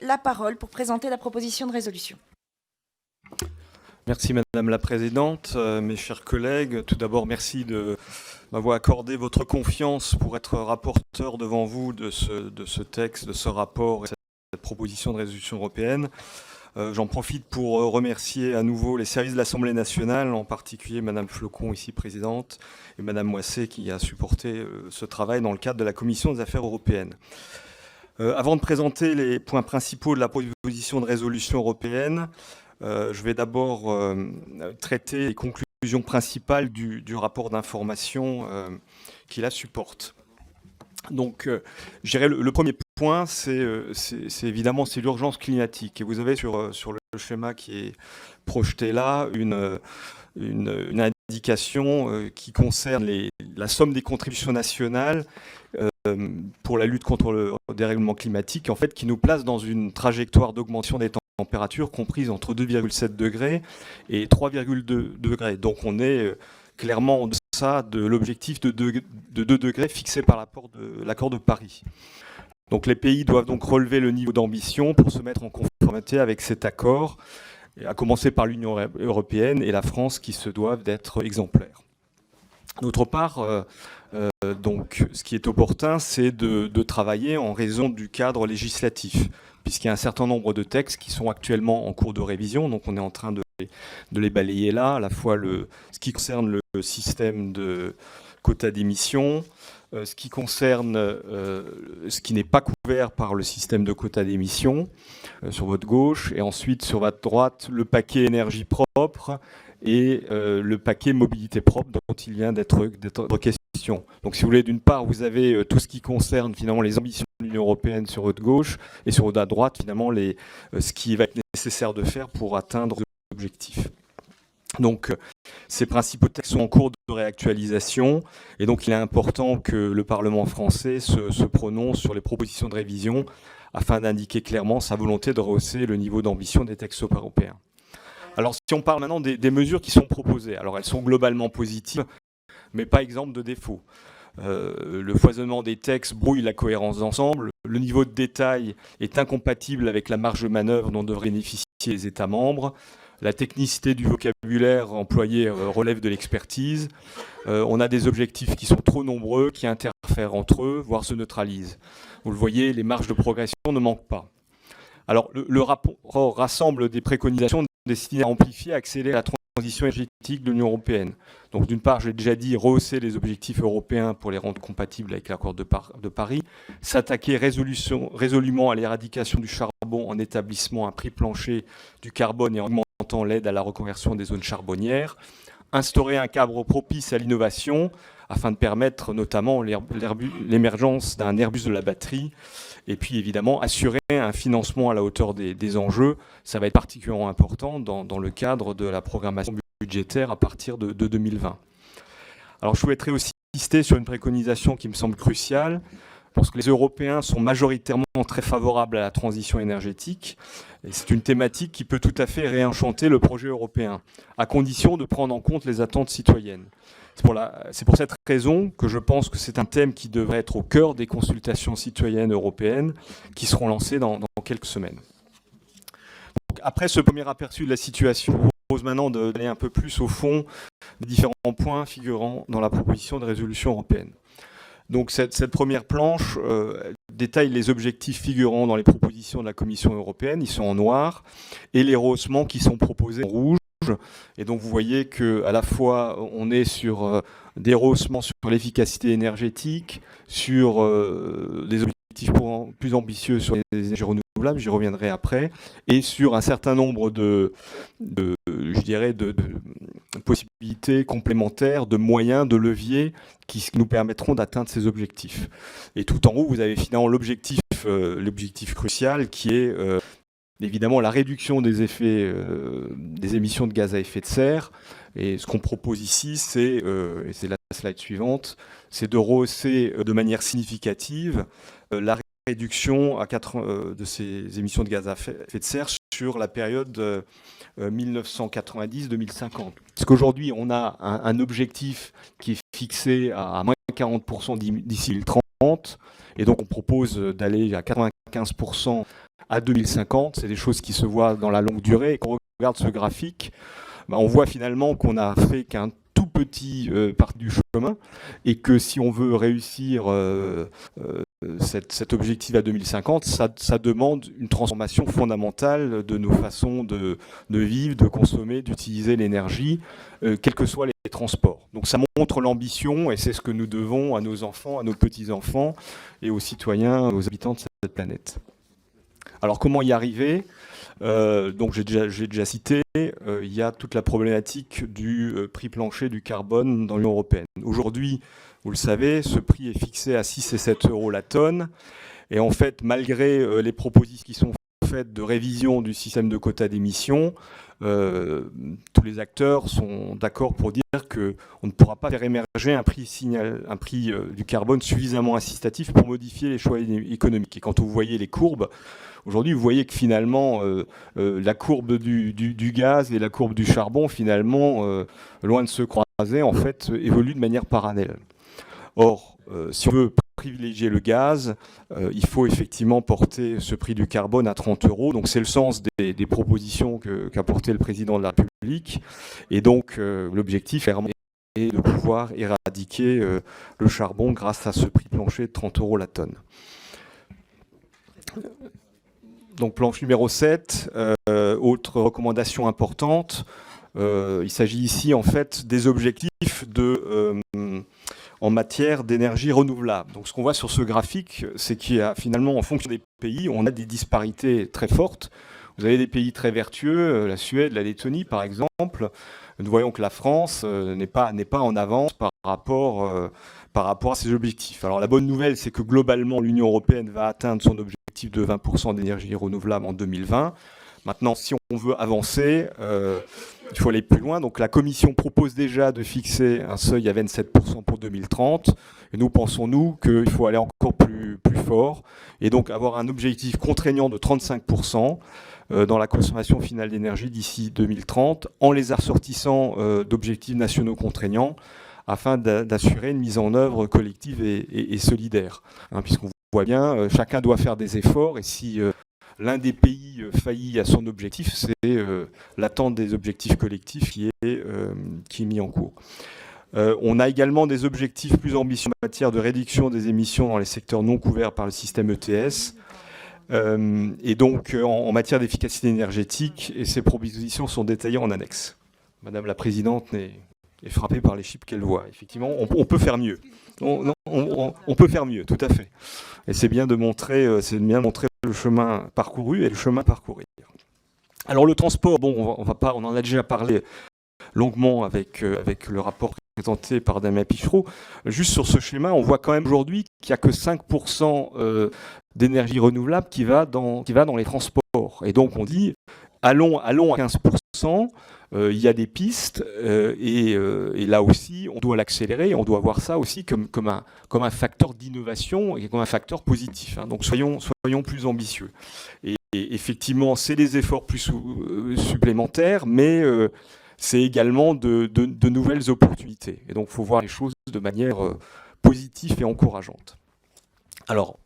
la parole pour présenter la proposition de résolution. Merci Madame la Présidente, mes chers collègues. Tout d'abord, merci de m'avoir accordé votre confiance pour être rapporteur devant vous de ce texte, de ce rapport et cette proposition de résolution européenne. J'en profite pour remercier à nouveau les services de l'Assemblée nationale, en particulier Madame Flocon, ici présidente, et Madame Moisset qui a supporté ce travail dans le cadre de la Commission des Affaires européennes. Avant de présenter les points principaux de la proposition de résolution européenne, je vais d'abord traiter les conclusions principales du rapport d'information qui la supporte. Donc, je dirais le premier point, c'est évidemment l'urgence climatique. Et vous avez sur le schéma qui est projeté là une indication qui concerne la somme des contributions nationales pour la lutte contre le dérèglement climatique, en fait, qui nous place dans une trajectoire d'augmentation des températures comprise entre 2,7 degrés et 3,2 degrés. Donc on est clairement en deçà de l'objectif de 2 degrés fixé par l'accord de Paris. Donc les pays doivent donc relever le niveau d'ambition pour se mettre en conformité avec cet accord, à commencer par l'Union européenne et la France qui se doivent d'être exemplaires. D'autre part, donc, ce qui est opportun, c'est de travailler en raison du cadre législatif, puisqu'il y a un certain nombre de textes qui sont actuellement en cours de révision, donc on est en train de les balayer là, à la fois ce qui concerne le système de quotas d'émissions, ce qui concerne ce qui n'est pas couvert par le système de quotas d'émissions, sur votre gauche, et ensuite sur votre droite, le paquet énergie propre et le paquet mobilité propre dont il vient d'être question. Donc si vous voulez, d'une part, vous avez tout ce qui concerne finalement les ambitions de l'Union européenne sur votre gauche, et sur votre droite, finalement, ce qui va être nécessaire de faire pour atteindre l'objectif. Donc ces principaux textes sont en cours de réactualisation, et donc il est important que le Parlement français se prononce sur les propositions de révision afin d'indiquer clairement sa volonté de rehausser le niveau d'ambition des textes européens. Alors si on parle maintenant des mesures qui sont proposées, alors elles sont globalement positives, mais pas exemptes de défauts. Le foisonnement des textes brouille la cohérence d'ensemble, le niveau de détail est incompatible avec la marge de manœuvre dont devraient bénéficier les États membres, la technicité du vocabulaire employé relève de l'expertise, on a des objectifs qui sont trop nombreux, qui interfèrent entre eux, voire se neutralisent. Vous le voyez, les marges de progression ne manquent pas. Alors le rapport rassemble des préconisations destinées à amplifier, à accélérer la transition énergétique de l'Union européenne. Donc d'une part, j'ai déjà dit, rehausser les objectifs européens pour les rendre compatibles avec l'accord de Paris, s'attaquer résolument à l'éradication du charbon en établissant un prix plancher du carbone et en augmentant l'aide à la reconversion des zones charbonnières, instaurer un cadre propice à l'innovation afin de permettre notamment l'émergence d'un Airbus de la batterie, et puis évidemment assurer un financement à la hauteur des enjeux. Ça va être particulièrement important dans le cadre de la programmation budgétaire à partir de 2020. Alors je souhaiterais aussi insister sur une préconisation qui me semble cruciale, parce que les Européens sont majoritairement très favorables à la transition énergétique, et c'est une thématique qui peut tout à fait réenchanter le projet européen, à condition de prendre en compte les attentes citoyennes. C'est pour cette raison que je pense que c'est un thème qui devrait être au cœur des consultations citoyennes européennes qui seront lancées dans quelques semaines. Donc, après ce premier aperçu de la situation, je vous propose maintenant d'aller un peu plus au fond des différents points figurant dans la proposition de résolution européenne. Donc cette première planche détaille les objectifs figurant dans les propositions de la Commission européenne, ils sont en noir, et les rehaussements qui sont proposés en rouge. Et donc vous voyez qu'à la fois on est sur des rehaussements sur l'efficacité énergétique, sur des objectifs plus ambitieux sur les énergies renouvelables, j'y reviendrai après, et sur un certain nombre de possibilités complémentaires, de moyens, de leviers qui nous permettront d'atteindre ces objectifs. Et tout en haut, vous avez finalement l'objectif crucial qui est évidemment la réduction des effets des émissions de gaz à effet de serre. Et ce qu'on propose ici, et c'est la slide suivante, c'est de rehausser de manière significative la réduction de ces émissions de gaz à effet de serre sur la période 1990-2050. Parce qu'aujourd'hui, on a un objectif qui est fixé à moins 40% d'ici le 30, et donc on propose d'aller à 95% à 2050. C'est des choses qui se voient dans la longue durée. Et quand on regarde ce graphique, on voit finalement qu'on a fait qu'un tout petit partie du chemin et que si on veut réussir cet objectif à 2050, ça demande une transformation fondamentale de nos façons de vivre, de consommer, d'utiliser l'énergie, quels que soient les transports. Donc ça montre l'ambition et c'est ce que nous devons à nos enfants, à nos petits-enfants et aux citoyens, aux habitants de cette planète. Alors comment y arriver ? Donc j'ai déjà cité, il y a toute la problématique du prix plancher du carbone dans l'Union européenne. Aujourd'hui, vous le savez, ce prix est fixé à 6 et 7 euros la tonne. Et en fait, malgré les propositions qui sont faites de révision du système de quotas d'émissions, tous les acteurs sont d'accord pour dire qu'on ne pourra pas faire émerger un prix du carbone suffisamment incitatif pour modifier les choix économiques. Et quand vous voyez les courbes, aujourd'hui, vous voyez que finalement, la courbe du gaz et la courbe du charbon, finalement, loin de se croiser, en fait, évoluent de manière parallèle. Or, si on veut privilégier le gaz, il faut effectivement porter ce prix du carbone à 30 euros. Donc c'est le sens des propositions qu'a porté le président de la République. Et donc l'objectif est de pouvoir éradiquer le charbon grâce à ce prix plancher de 30 euros la tonne. Donc planche numéro 7, autre recommandation importante, il s'agit ici en fait des objectifs en matière d'énergie renouvelable. Donc ce qu'on voit sur ce graphique, c'est qu'il y a finalement en fonction des pays, on a des disparités très fortes. Vous avez des pays très vertueux, la Suède, la Lettonie par exemple. Nous voyons que la France n'est pas en avance par rapport à ces objectifs. Alors la bonne nouvelle, c'est que globalement l'Union européenne va atteindre son objectif de 20% d'énergie renouvelable en 2020. Maintenant, si on veut avancer, il faut aller plus loin. Donc la Commission propose déjà de fixer un seuil à 27% pour 2030. Et nous pensons, qu'il faut aller encore plus fort et donc avoir un objectif contraignant de 35% dans la consommation finale d'énergie d'ici 2030, en les assortissant d'objectifs nationaux contraignants, afin d'assurer une mise en œuvre collective et solidaire. Puisqu'on voit bien, chacun doit faire des efforts, et si l'un des pays faillit à son objectif, c'est l'attente des objectifs collectifs qui est mis en cours. On a également des objectifs plus ambitieux en matière de réduction des émissions dans les secteurs non couverts par le système ETS. Et donc en matière d'efficacité énergétique, et ces propositions sont détaillées en annexe. Madame la Présidente est frappée par les chiffres qu'elle voit. Effectivement, on peut faire mieux. On peut faire mieux, tout à fait. Et c'est bien de montrer le chemin parcouru et le chemin à parcourir. Alors le transport, on en a déjà parlé longuement avec le rapport présenté par Damien Pichereau. Juste sur ce schéma, on voit quand même aujourd'hui qu'il n'y a que 5% d'énergie renouvelable qui va dans les transports. Et donc on dit, allons à 15%, il y a des pistes, et là aussi, on doit l'accélérer, on doit voir ça aussi comme un facteur d'innovation et comme un facteur positif. Donc soyons plus ambitieux. Et effectivement, c'est des efforts plus supplémentaires, mais c'est également de nouvelles opportunités. Et donc il faut voir les choses de manière positive et encourageante. Alors,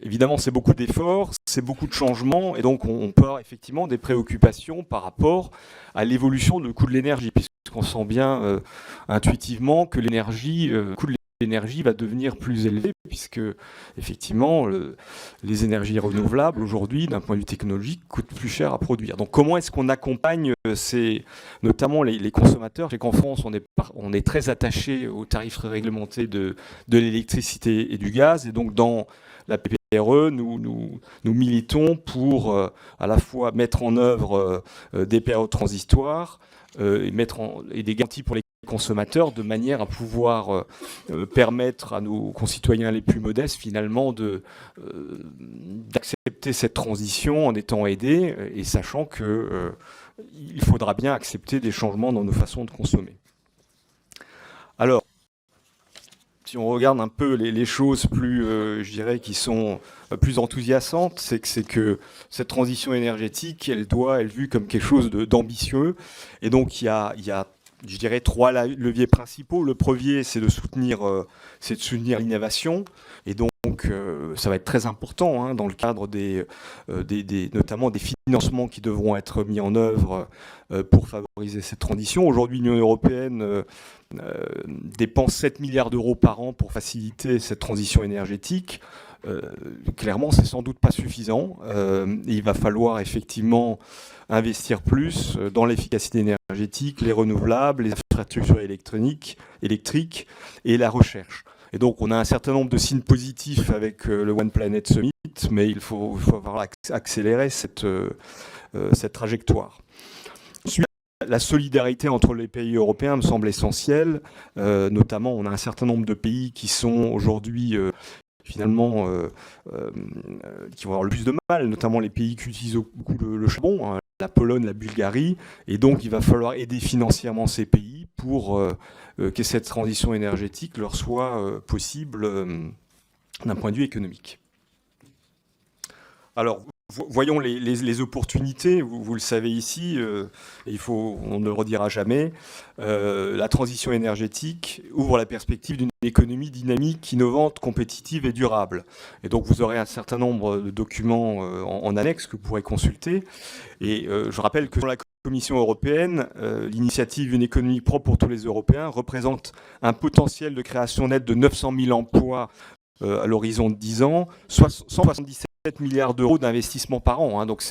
évidemment, c'est beaucoup d'efforts, c'est beaucoup de changements, et donc on peut avoir effectivement des préoccupations par rapport à l'évolution du coût de l'énergie, puisqu'on sent bien intuitivement que le coût de l'énergie va devenir plus élevé, puisque effectivement les énergies renouvelables aujourd'hui, d'un point de vue technologique, coûtent plus cher à produire. Donc comment est-ce qu'on accompagne notamment les consommateurs? Je sais qu'en France, on est très attaché aux tarifs réglementés de l'électricité et du gaz, et donc dans la PPRE, nous militons pour à la fois mettre en œuvre des périodes transitoires et des garanties pour les consommateurs, de manière à pouvoir permettre à nos concitoyens les plus modestes finalement d'accepter cette transition en étant aidés et sachant qu'il faudra bien accepter des changements dans nos façons de consommer. Alors, si on regarde un peu les choses plus, je dirais, qui sont plus enthousiasmantes, c'est que cette transition énergétique, elle est vue comme quelque chose d'ambitieux. Et donc, il y a, je dirais, 3 leviers principaux. Le premier, c'est de soutenir l'innovation. Et donc, donc, ça va être très important hein, dans le cadre notamment des financements qui devront être mis en œuvre pour favoriser cette transition. Aujourd'hui, l'Union européenne dépense 7 milliards d'euros par an pour faciliter cette transition énergétique. Clairement, c'est sans doute pas suffisant. Il va falloir effectivement investir plus dans l'efficacité énergétique, les renouvelables, les infrastructures électriques et la recherche. Et donc, on a un certain nombre de signes positifs avec le One Planet Summit, mais il faut avoir accéléré cette trajectoire. La solidarité entre les pays européens me semble essentielle. Notamment, on a un certain nombre de pays qui sont aujourd'hui finalement qui vont avoir le plus de mal, notamment les pays qui utilisent beaucoup le charbon, hein, la Pologne, la Bulgarie, et donc il va falloir aider financièrement ces pays pour que cette transition énergétique leur soit possible d'un point de vue économique. Alors, voyons les opportunités, vous le savez ici, on ne le redira jamais, la transition énergétique ouvre la perspective d'une économie dynamique, innovante, compétitive et durable. Et donc vous aurez un certain nombre de documents en annexe que vous pourrez consulter. Et je rappelle que dans la Commission européenne, l'initiative Une économie propre pour tous les Européens représente un potentiel de création nette de 900 000 emplois à l'horizon de 10 ans, soit 177 milliards d'euros d'investissement par an. Hein. Donc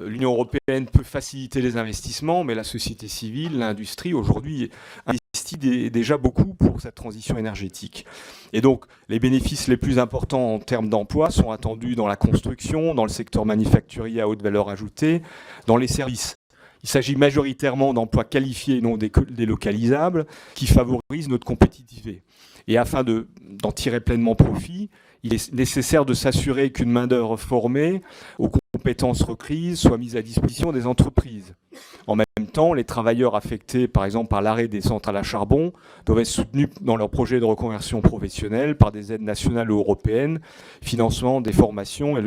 l'Union européenne peut faciliter les investissements, mais la société civile, l'industrie, aujourd'hui, investit déjà beaucoup pour cette transition énergétique. Et donc, les bénéfices les plus importants en termes d'emploi sont attendus dans la construction, dans le secteur manufacturier à haute valeur ajoutée, dans les services. Il s'agit majoritairement d'emplois qualifiés et non délocalisables qui favorisent notre compétitivité. Et afin d'en tirer pleinement profit, il est nécessaire de s'assurer qu'une main-d'œuvre formée aux compétences requises soit mise à disposition des entreprises. En même temps, les travailleurs affectés, par exemple, par l'arrêt des centrales à charbon, doivent être soutenus dans leurs projets de reconversion professionnelle par des aides nationales ou européennes, financement des formations et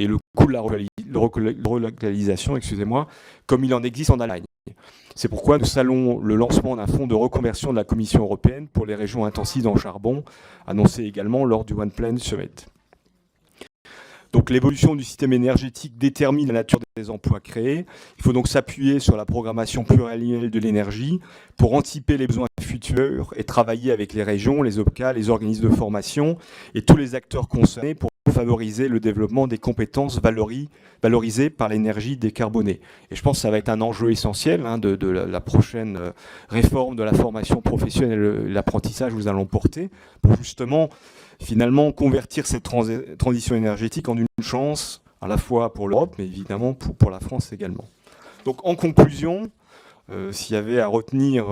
le coût de la relocalisation, comme il en existe en Allemagne. C'est pourquoi nous saluons le lancement d'un fonds de reconversion de la Commission européenne pour les régions intensives en charbon, annoncé également lors du One Planet Summit. Donc l'évolution du système énergétique détermine la nature des emplois créés. Il faut donc s'appuyer sur la programmation pluriannuelle de l'énergie pour anticiper les besoins futurs et travailler avec les régions, les OPCA, les organismes de formation et tous les acteurs concernés pour favoriser le développement des compétences valorisées par l'énergie décarbonée. Et je pense que ça va être un enjeu essentiel hein, de la prochaine réforme de la formation professionnelle et l'apprentissage que nous allons porter pour justement, finalement, convertir cette transition énergétique en une chance, à la fois pour l'Europe, mais évidemment pour la France également. Donc en conclusion, s'il y avait à retenir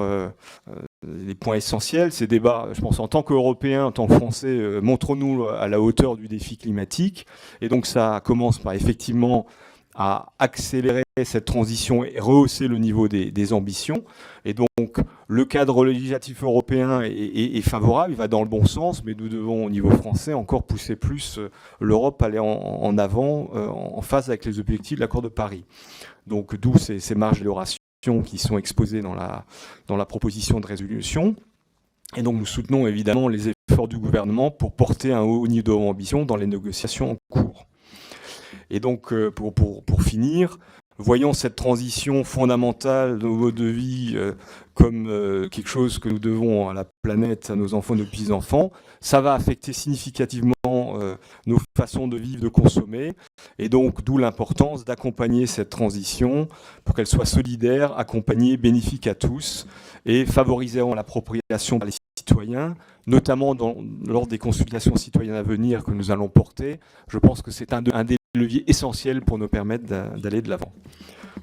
les points essentiels, ces débats, je pense en tant qu'Européens, en tant que Français, montrons-nous à la hauteur du défi climatique. Et donc ça commence par effectivement à accélérer cette transition et rehausser le niveau des ambitions. Et donc le cadre législatif européen est favorable, il va dans le bon sens, mais nous devons au niveau français encore pousser plus l'Europe à aller en avant, en phase avec les objectifs de l'accord de Paris. Donc d'où ces marges d'amélioration qui sont exposées dans la proposition de résolution. Et donc nous soutenons évidemment les efforts du gouvernement pour porter un haut niveau d'ambition dans les négociations en cours. Et donc pour finir, voyons cette transition fondamentale de nos modes de vie comme quelque chose que nous devons à la planète, à nos enfants, nos petits-enfants. Ça va affecter significativement nos façons de vivre, de consommer. Et donc, d'où l'importance d'accompagner cette transition pour qu'elle soit solidaire, accompagnée, bénéfique à tous et favorisant l'appropriation par les citoyens, notamment lors des consultations citoyennes à venir que nous allons porter. Je pense que c'est un des leviers essentiels pour nous permettre d'aller de l'avant.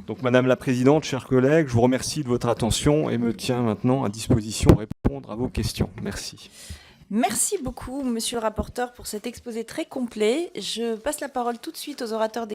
Donc, Madame la Présidente, chers collègues, je vous remercie de votre attention et me tiens maintenant à disposition pour répondre à vos questions. Merci. Merci beaucoup, Monsieur le rapporteur, pour cet exposé très complet. Je passe la parole tout de suite aux orateurs des